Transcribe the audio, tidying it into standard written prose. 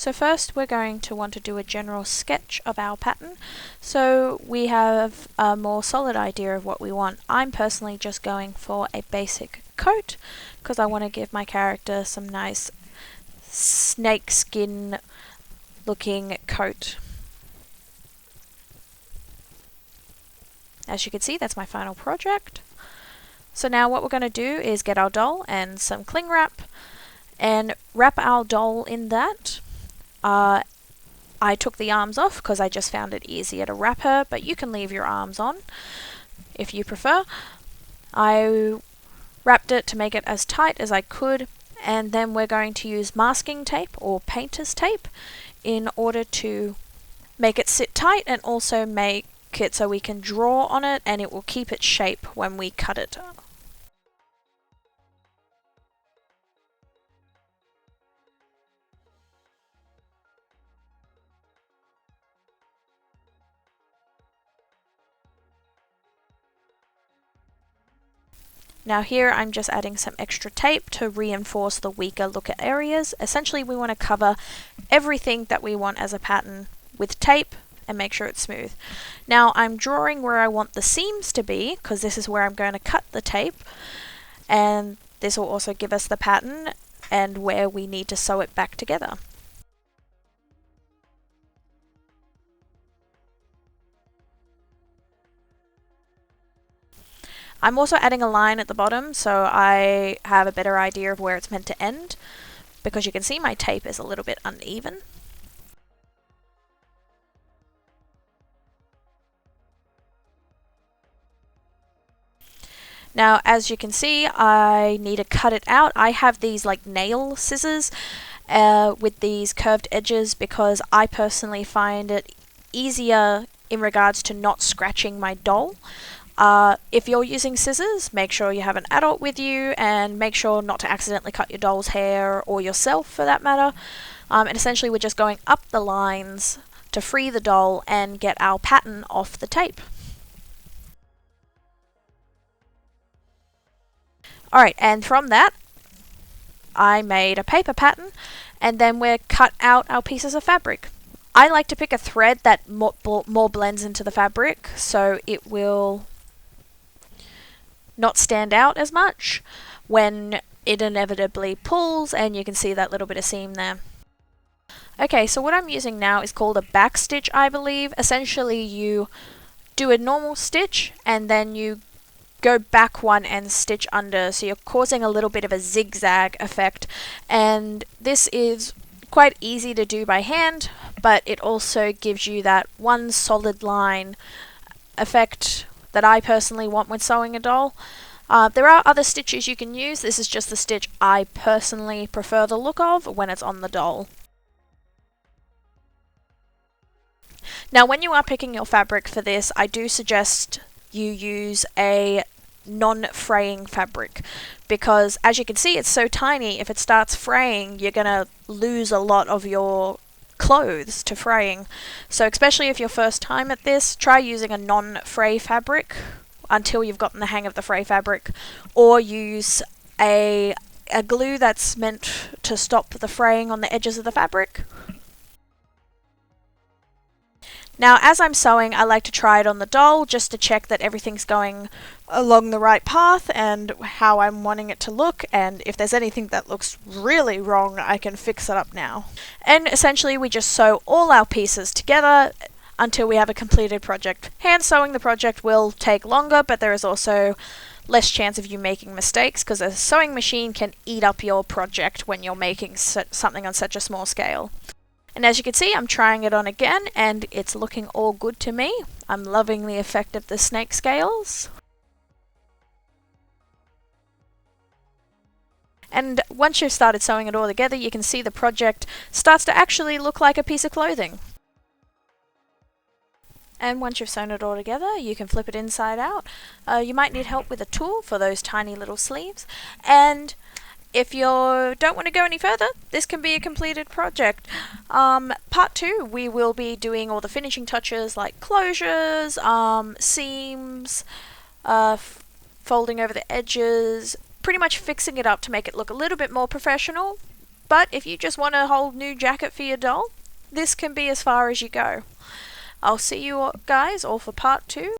So first we're going to want to do a general sketch of our pattern so we have a more solid idea of what we want. I'm personally just going for a basic coat because I want to give my character some nice snake skin looking coat. As you can see, that's my final project. So now what we're going to do is get our doll and some cling wrap and wrap our doll in that. I took the arms off because I just found it easier to wrap her, but you can leave your arms on if you prefer. I wrapped it to make it as tight as I could, and then we're going to use masking tape or painter's tape in order to make it sit tight and also make it so we can draw on it and it will keep its shape when we cut it. Now here I'm just adding some extra tape to reinforce the weaker looker areas. Essentially we want to cover everything that we want as a pattern with tape and make sure it's smooth. Now I'm drawing where I want the seams to be because this is where I'm going to cut the tape, and this will also give us the pattern and where we need to sew it back together. I'm also adding a line at the bottom so I have a better idea of where it's meant to end, because you can see my tape is a little bit uneven. Now as you can see, I need to cut it out. I have these like nail scissors with these curved edges because I personally find it easier in regards to not scratching my doll. If you're using scissors, make sure you have an adult with you and make sure not to accidentally cut your doll's hair or yourself for that matter. And essentially we're just going up the lines to free the doll and get our pattern off the tape. Alright, and from that I made a paper pattern and then we're cut out our pieces of fabric. I like to pick a thread that more blends into the fabric so it will not stand out as much when it inevitably pulls, and you can see that little bit of seam there. Okay, so what I'm using now is called a back stitch, I believe. Essentially you do a normal stitch and then you go back one and stitch under, so you're causing a little bit of a zigzag effect, and this is quite easy to do by hand, but it also gives you that one solid line effect that I personally want when sewing a doll. There are other stitches you can use. This is just the stitch I personally prefer the look of when it's on the doll. Now when you are picking your fabric for this, I do suggest you use a non-fraying fabric, because as you can see it's so tiny, if it starts fraying you're gonna lose a lot of your clothes to fraying. So especially if you're first time at this, try using a non-fray fabric until you've gotten the hang of the fray fabric, or use a glue that's meant to stop the fraying on the edges of the fabric. Now as I'm sewing, I like to try it on the doll just to check that everything's going along the right path and how I'm wanting it to look, and if there's anything that looks really wrong I can fix it up now. And essentially we just sew all our pieces together until we have a completed project. Hand sewing the project will take longer, but there is also less chance of you making mistakes because a sewing machine can eat up your project when you're making something on such a small scale. And as you can see, I'm trying it on again and it's looking all good to me. I'm loving the effect of the snake scales. And once you've started sewing it all together, you can see the project starts to actually look like a piece of clothing. And once you've sewn it all together, you can flip it inside out. You might need help with a tool for those tiny little sleeves. And if you don't want to go any further, this can be a completed project. Part 2, we will be doing all the finishing touches like closures, seams, folding over the edges, pretty much fixing it up to make it look a little bit more professional. But if you just want a whole new jacket for your doll, this can be as far as you go. I'll see you guys all for part 2.